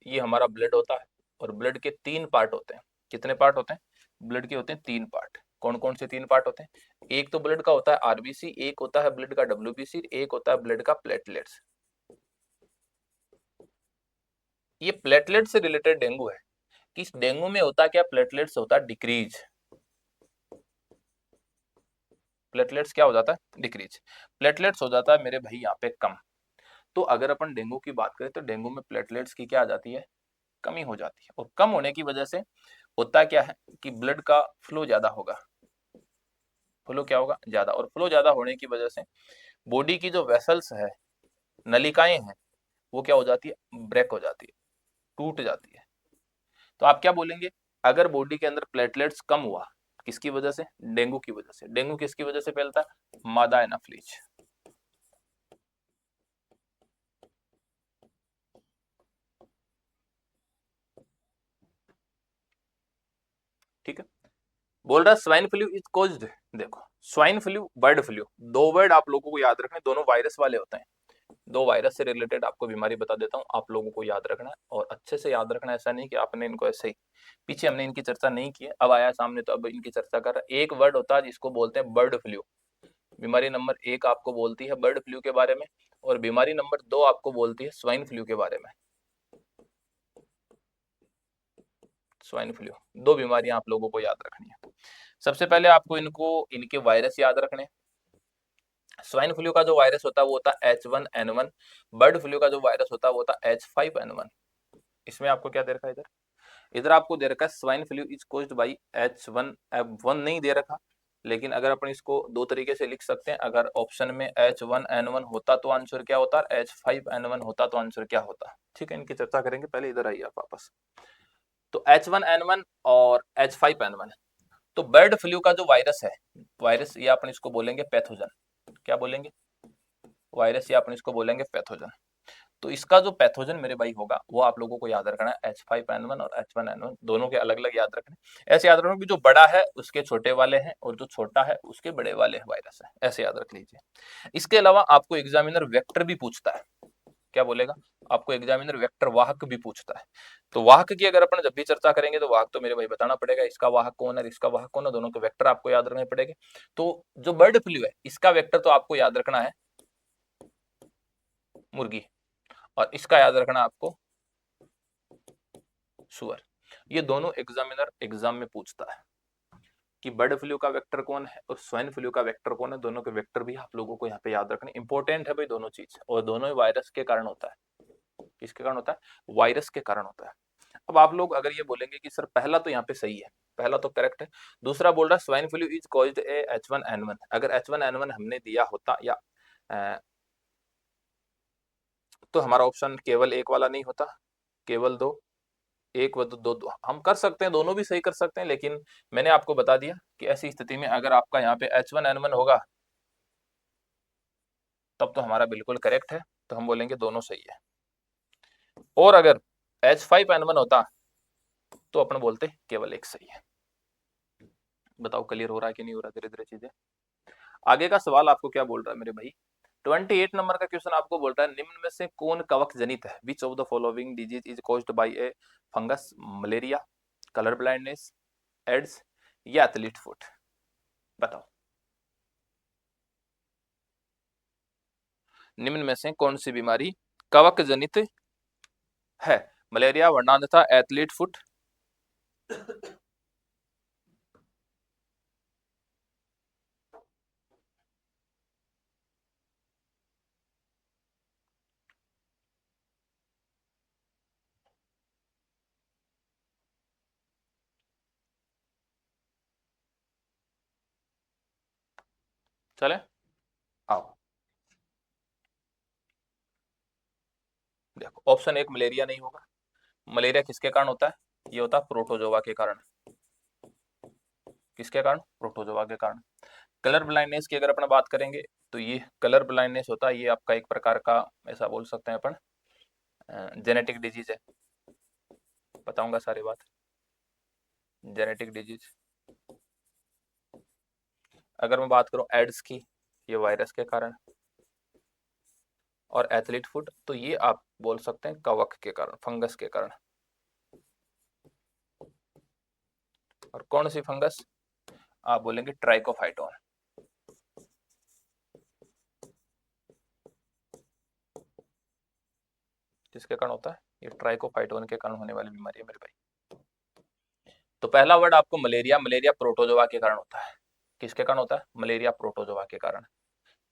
ये हमारा ब्लड होता है और ब्लड के 3 पार्ट होते हैं। कितने पार्ट होते हैं? ब्लड के होते हैं 3 पार्ट। कौन कौन से 3 पार्ट होते हैं? एक तो ब्लड का होता है आरबीसी, एक होता है ब्लड का डब्ल्यूबीसी, एक होता है ब्लड का प्लेटलेट्स। ये प्लेटलेट से रिलेटेड डेंगू है। कि इस डेंगू में होता क्या? प्लेटलेट्स होता है डिक्रीज। प्लेटलेट्स क्या हो जाता है? डिक्रीज। प्लेटलेट्स हो जाता है मेरे भाई यहाँ पे कम। तो अगर अपन डेंगू की बात करें तो डेंगू में प्लेटलेट्स की क्या आ जाती है? कमी हो जाती है। और कम होने की वजह से होता क्या है कि ब्लड का फ्लो ज्यादा होगा। फ्लो क्या होगा? ज्यादा। और फ्लो ज्यादा होने की वजह से बॉडी की जो वेसल्स है, नलिकाएं हैं, वो क्या हो जाती है? ब्रेक हो जाती है, टूट जाती है। तो आप क्या बोलेंगे? अगर बॉडी के अंदर प्लेटलेट्स कम हुआ, किसकी वजह से? डेंगू की वजह से। डेंगू किसकी वजह से फैलता है? मादा एनाफ्लीज। ठीक है। बोल रहा स्वाइन फ्लू इज कॉज्ड। देखो, swine flu, bird flu, 2 word आप लोगों को याद रखने, दोनों वायरस वाले होते हैं। 2 वायरस से रिलेटेड आपको बीमारी बता देता हूँ, आप लोगों को याद रखना है और अच्छे से याद रखना है। ऐसा नहीं कि आपने इनको ऐसे ही, पीछे हमने इनकी चर्चा नहीं की है, अब आया सामने तो अब इनकी चर्चा कर रहा है। एक वर्ड होता है जिसको बोलते हैं बर्ड फ्लू। बीमारी नंबर 1 आपको बोलती है बर्ड फ्लू के बारे में, और बीमारी नंबर 2 आपको बोलती है स्वाइन फ्लू के बारे में। स्वाइन फ्लू, 2 बीमारियां आप लोगों को याद रखनी है। सबसे पहले आपको इनको, इनके वायरस याद रखने। स्वाइन फ्लू का जो वायरस होता है वो होता है H1N1। बर्ड फ्लू का जो वायरस होता है वो होता है H5N1। इसमें आपको क्या दे रखा है इधर, इधर आपको दे रखा है swine flu is caused by H1N1 नहीं दे रखा, लेकिन अगर अपन इसको दो तरीके से लिख सकते हैं, अगर ऑप्शन में H1N1 होता तो आंसर क्या होता, H5N1 होता तो आंसर क्या होता। ठीक है, इनकी चर्चा करेंगे, पहले इधर आइए आप वापस। तो H1N1 और H5N1, तो बर्ड फ्लू का जो वायरस है, वायरस ये अपन इसको बोलेंगे पैथोजन, क्या बोलेंगे, वायरस या अपन इसको बोलेंगे पैथोजन। तो इसका जो पैथोजन मेरे भाई होगा वो आप लोगों को याद रखना है, H5N1 और H1N1 दोनों के अलग अलग याद रखने। ऐसे याद रखना कि जो बड़ा है उसके छोटे वाले हैं और जो छोटा है उसके बड़े वाले वायरस है, ऐसे याद रख लीजिए। इसके अलावा आपको एग्जामिनर वेक्टर भी पूछता है, क्या बोलेगा, आपको एग्जामिनर वेक्टर वाहक भी पूछता है। तो वाहक की अगर अपन जब भी चर्चा करेंगे तो वाहक तो मेरे भाई बताना पड़ेगा, इसका वाहक कौन है, इसका वाहक कौन है, दोनों के वेक्टर आपको याद रखने पड़ेंगे। तो जो बर्ड फ्लू है इसका वेक्टर तो आपको याद रखना है मुर्गी, और इसका याद रखना आपको सुअर। ये दोनों एग्जामिनर एग्जाम में पूछता है कि बर्ड फ्लू का वेक्टर कौन है और स्वाइन फ्लू का वेक्टर कौन है, दोनों के वेक्टर भी आप लोगों को यहाँ पे याद रखने इंपॉर्टेंट है भाई दोनों चीज, और दोनों ही वायरस के कारण होता है। किसके कारण होता है, वायरस के कारण होता है। अब आप लोग अगर ये बोलेंगे कि सर पहला तो यहाँ पे सही है, पहला तो करेक्ट है, दूसरा बोल रहा है swine flu is caused A H1N1, अगर H1N1 हमने दिया होता या तो हमारा ऑप्शन केवल एक वाला नहीं होता, केवल दो, एक व दो हम कर सकते हैं, दोनों भी सही कर सकते हैं, लेकिन मैंने आपको बता दिया कि ऐसी स्थिति में अगर आपका यहाँ पे H1N1 होगा तब तो हमारा बिल्कुल करेक्ट है, तो हम बोलेंगे दोनों सही है। और अगर H5N1 होता तो अपन बोलते केवल एक सही है। बताओ क्लियर हो रहा है कि नहीं हो रहा धीरे धीरे चीजें। आगे का सवाल आपको क्या बोल रहा है मेरे भाई, 28 नंबर का क्वेश्चन आपको बोल रहा है निम्न में से कौन कवक जनित है, which of the following disease is caused by a fungus, malaria, colour blindness, AIDS या एथलीट फुट। बताओ निम्न में से कौन सी बीमारी कवक जनित है, मलेरिया, वर्णांधता, एथलीट फुट। चले आओ, देखो ऑप्शन एक मलेरिया नहीं होगा, मलेरिया किसके कारण होता है, ये होता है प्रोटोजोआ के कारण, किसके कारण, प्रोटोजोआ के कारण। कलर ब्लाइंडनेस की अगर अपन बात करेंगे तो ये कलर ब्लाइंडनेस होता है, ये आपका एक प्रकार का ऐसा बोल सकते हैं अपन जेनेटिक डिजीज है, बताऊंगा सारी बात, जेनेटिक डिजीज। अगर मैं बात करूं एड्स की, ये वायरस के कारण, और एथलीट फुट तो ये आप बोल सकते हैं कवक के कारण, फंगस के कारण। और कौन सी फंगस, आप बोलेंगे ट्राइकोफाइटोन, किसके कारण होता है, ये ट्राइकोफाइटोन के कारण होने वाली बीमारी है मेरे भाई। तो पहला वर्ड आपको मलेरिया, मलेरिया प्रोटोजोआ के कारण होता है, किसके कारण होता है, मलेरिया प्रोटोजोआ के कारण।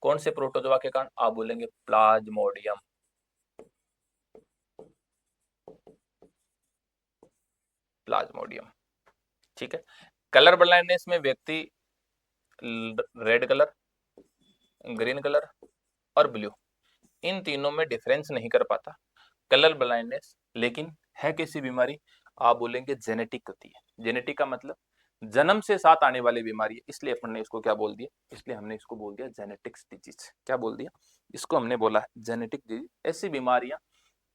कौन से प्रोटोजोआ के कारण, आप बोलेंगे प्लाज्मोडियम, प्लाज्मोडियम। ठीक है, कलर ब्लाइंडनेस में व्यक्ति रेड कलर, ग्रीन कलर और ब्लू, इन तीनों में डिफरेंस नहीं कर पाता, कलर ब्लाइंडनेस लेकिन है कैसी बीमारी, आप बोलेंगे जेनेटिक होती है। जेनेटिक का मतलब जन्म से साथ आने वाली बीमारी है, इसलिए अपन ने इसको क्या बोल दिया, इसलिए हमने इसको बोल दिया जेनेटिक्स डिजीज। क्या बोल दिया, इसको हमने बोला जेनेटिक डिजीज। ऐसी बीमारियां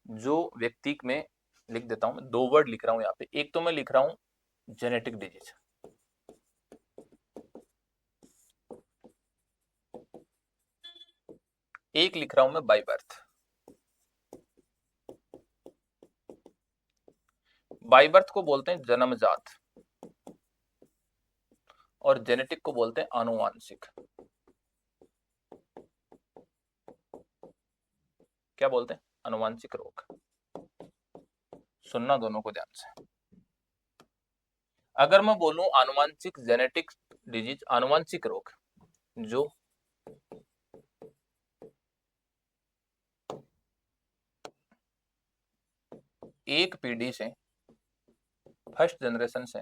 जो व्यक्ति में, लिख देता हूं मैं, दो वर्ड लिख रहा हूं यहाँ पे, एक तो मैं लिख रहा हूं जेनेटिक डिजीज, एक लिख रहा हूं मैं बाय बर्थ। बाय बर्थ को बोलते हैं जन्मजात, और जेनेटिक को बोलते हैं आनुवांशिक। क्या बोलते हैं, आनुवांशिक रोग। सुनना दोनों को ध्यान से, अगर मैं बोलूं आनुवांशिक जेनेटिक डिजीज, आनुवांशिक रोग जो एक पीढ़ी से, फर्स्ट जनरेशन से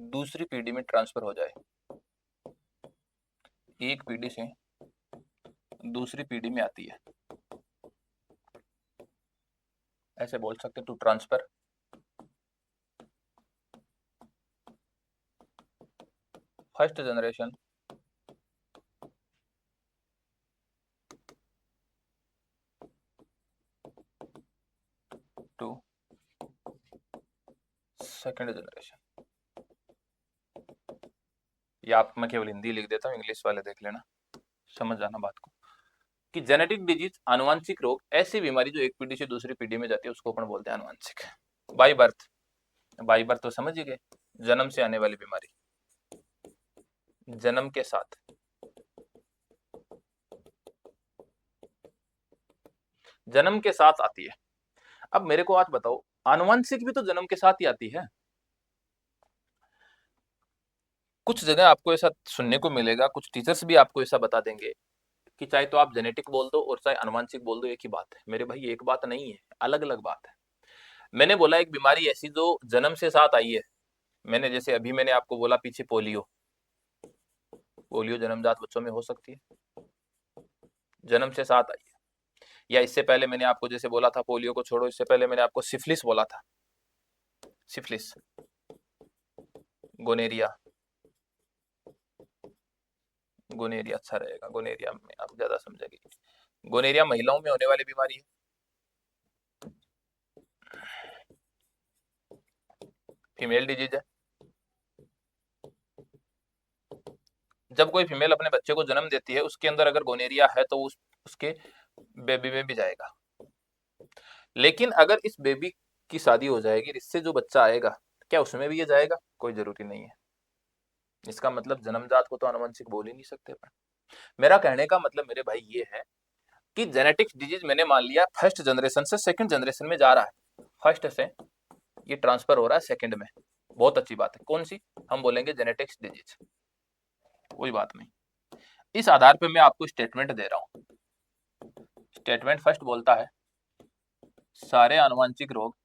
दूसरी पीढ़ी में ट्रांसफर हो जाए, एक पीढ़ी से दूसरी पीढ़ी में आती है, ऐसे बोल सकते to transfer first generation to second generation. या आप, मैं केवल हिंदी लिख देता हूँ, इंग्लिश वाले देख लेना, समझ जाना बात को। कि जेनेटिक डिजीज, आनुवंशिक रोग, ऐसी बीमारी जो एक पीढ़ी से दूसरी पीढ़ी में जाती है उसको अपन बोलते हैं आनुवंशिक। बाई बर्थ, बाई बर्थ तो समझ ही गए, जन्म से आने वाली बीमारी, जन्म के साथ, जन्म के साथ आती है। अब मेरे को आज बताओ, आनुवंशिक भी तो जन्म के साथ ही आती है। कुछ जगह आपको ऐसा सुनने को मिलेगा, कुछ टीचर्स भी आपको ऐसा बता देंगे कि चाहे तो आप जेनेटिक बोल दो और चाहे आनुवंशिक बोल दो, एक ही बात है। मेरे भाई एक बात नहीं है, अलग अलग बात है। मैंने बोला एक बीमारी ऐसी जो जन्म से साथ आई है, मैंने जैसे अभी मैंने आपको बोला पीछे पोलियो, पोलियो जन्मजात बच्चों में हो सकती है, जन्म से साथ आई है। या इससे पहले मैंने आपको जैसे बोला था, पोलियो को छोड़ो, इससे पहले मैंने आपको सिफिलिस बोला था, सिफिलिस, गोनेरिया, गोनेरिया अच्छा रहेगा, गोनेरिया में आप ज्यादा समझेंगे। गोनेरिया महिलाओं में होने वाली बीमारी है, फीमेल डिजीज है। जब कोई फीमेल अपने बच्चे को जन्म देती है, उसके अंदर अगर गोनेरिया है तो उसके बेबी में भी जाएगा। लेकिन अगर इस बेबी की शादी हो जाएगी, इससे जो बच्चा आएगा, क्या उसमें भी ये जाएगा? कोई जरूरी नहीं है। इसका मतलब जन्मजात को तो आनुवंशिक बोल ही नहीं सकते अपन। मेरा कहने का मतलब मेरे भाई ये है कि जेनेटिक्स डिजीज मैंने मान लिया फर्स्ट जनरेशन से सेकंड जनरेशन में जा रहा है, फर्स्ट से ये ट्रांसफर हो रहा है सेकंड में, बहुत अच्छी बात है। कौन सी? हम बोलेंगे जेनेटिक्स डिजीज, कोई बात नहीं। इस आधार पे मैं आपको स्टेटमेंट दे रहा हूं। स्टेटमेंट फर्स्ट बोलता है सारे आनुवंशिक रोग,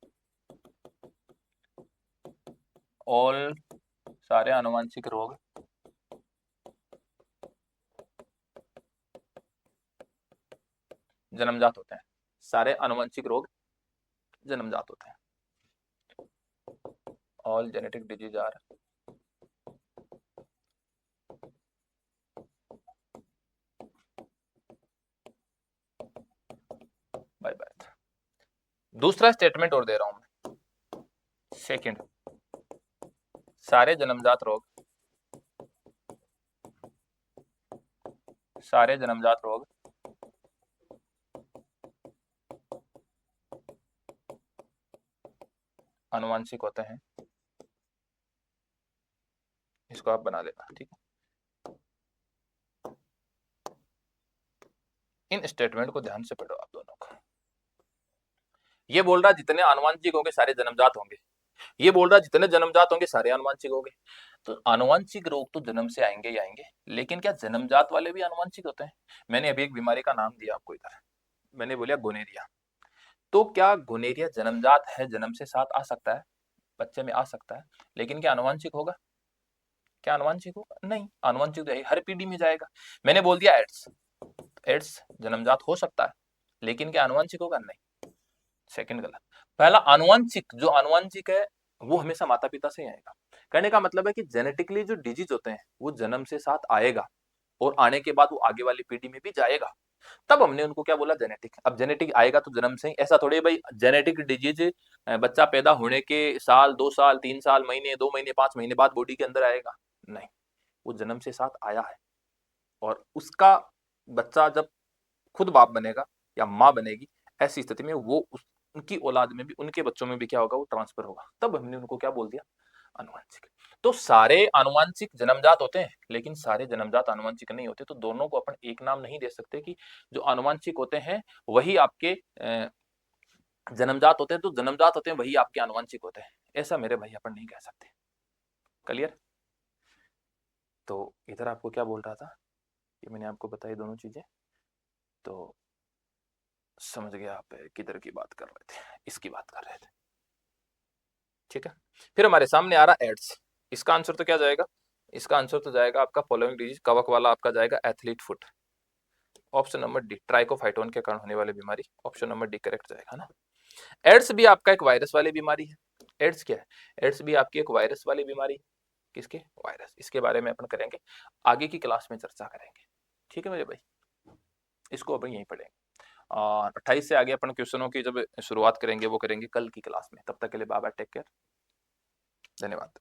ऑल, सारे आनुवंशिक रोग जन्मजात होते हैं, सारे आनुवंशिक रोग जन्मजात होते हैं। All genetic disease are by birth. दूसरा स्टेटमेंट और दे रहा हूं मैं, सेकंड, सारे जन्मजात रोग, सारे जन्मजात रोग आनुवंशिक होते हैं। इसको आप बना लेना, ठीक है। इन स्टेटमेंट को ध्यान से पढ़ो आप दोनों को। ये बोल रहा जितने आनुवंशिक होंगे सारे जन्मजात होंगे, ये बोल रहा जितने जन्मजात होंगे सारे आनुवंशिक होंगे। तो आनुवंशिक रोग तो जन्म से आएंगे ही आएंगे, लेकिन क्या जन्मजात वाले भी आनुवंशिक होते हैं? मैंने अभी एक बीमारी का नाम दिया आपको इधर, मैंने बोला गोनेरिया। तो क्या गोनेरिया जन्मजात है, जन्म से साथ आ सकता है, बच्चे में आ सकता है, लेकिन क्या आनुवंशिक होगा? क्या आनुवंशिक होगा? नहीं, आनुवंशिक तो हर पीढ़ी में जाएगा। मैंने बोल दिया एड्स, एड्स जन्मजात हो सकता है, लेकिन क्या आनुवंशिक होगा? नहीं, सेकंड गलत। पहला आनुवंशिक, जो आनुवंशिक है वो हमेशा माता पिता से ही आएगा। कहने का मतलब है कि जेनेटिकली जो डिजीज होते हैं वो जन्म से साथ आएगा और आने के बाद वो आगे वाली पीढ़ी में भी जाएगा, तब हमने उनको क्या बोला? जेनेटिक। अब जेनेटिक आएगा तो जन्म से ही, ऐसा थोड़ी भाई जेनेटिक डिजीज बच्चा पैदा होने के साल, 2 साल, 3 साल, महीने, 2 महीने, 5 महीने बाद बॉडी के अंदर आएगा। नहीं, वो जन्म से साथ आया है और उसका बच्चा जब खुद बाप बनेगा या माँ बनेगी, ऐसी स्थिति में वो उनकी औलाद में भी, उनके बच्चों में भी क्या होगा? वो ट्रांसफर होगा। तब हमने उनको क्या बोल दिया? आनुवंशिक। तो सारे आनुवंशिक जन्मजात होते हैं, लेकिन सारे जन्मजात आनुवंशिक नहीं होते। तो दोनों को अपन एक नाम नहीं दे सकते कि जो आनुवंशिक होते हैं वही आपके जन्मजात होते हैं, तो जन्मजात होते हैं वही आपके आनुवंशिक होते हैं, ऐसा मेरे भाई अपन नहीं कह सकते। क्लियर? तो इधर आपको क्या बोल रहा था, ये मैंने आपको बताई दोनों चीजें। तो समझ गया आप किधर की बात कर रहे थे, इसकी बात कर रहे थे, ठीक है। फिर हमारे सामने आ रहा एड्स, इसका आंसर तो क्या जाएगा, इसका आंसर तो जाएगा आपका फॉलोइंग डिजीज, कवक वाला आपका जाएगा athlete foot, option number D, Trichophyton के कारण होने वाली बीमारी, ऑप्शन नंबर डी करेक्ट जाएगा ना। एड्स भी आपका एक वायरस वाली बीमारी है। एड्स क्या है, एड्स भी आपकी एक वायरस वाली बीमारी, किसके, वायरस, इसके बारे में अपन करेंगे आगे की क्लास में चर्चा करेंगे, ठीक है मेरे भाई, इसको अपन यहीं पढ़ेंगे। और 28 से आगे अपन क्वेश्चनों की जब शुरुआत करेंगे वो करेंगे कल की क्लास में, तब तक के लिए बाय बाय, टेक केयर, धन्यवाद।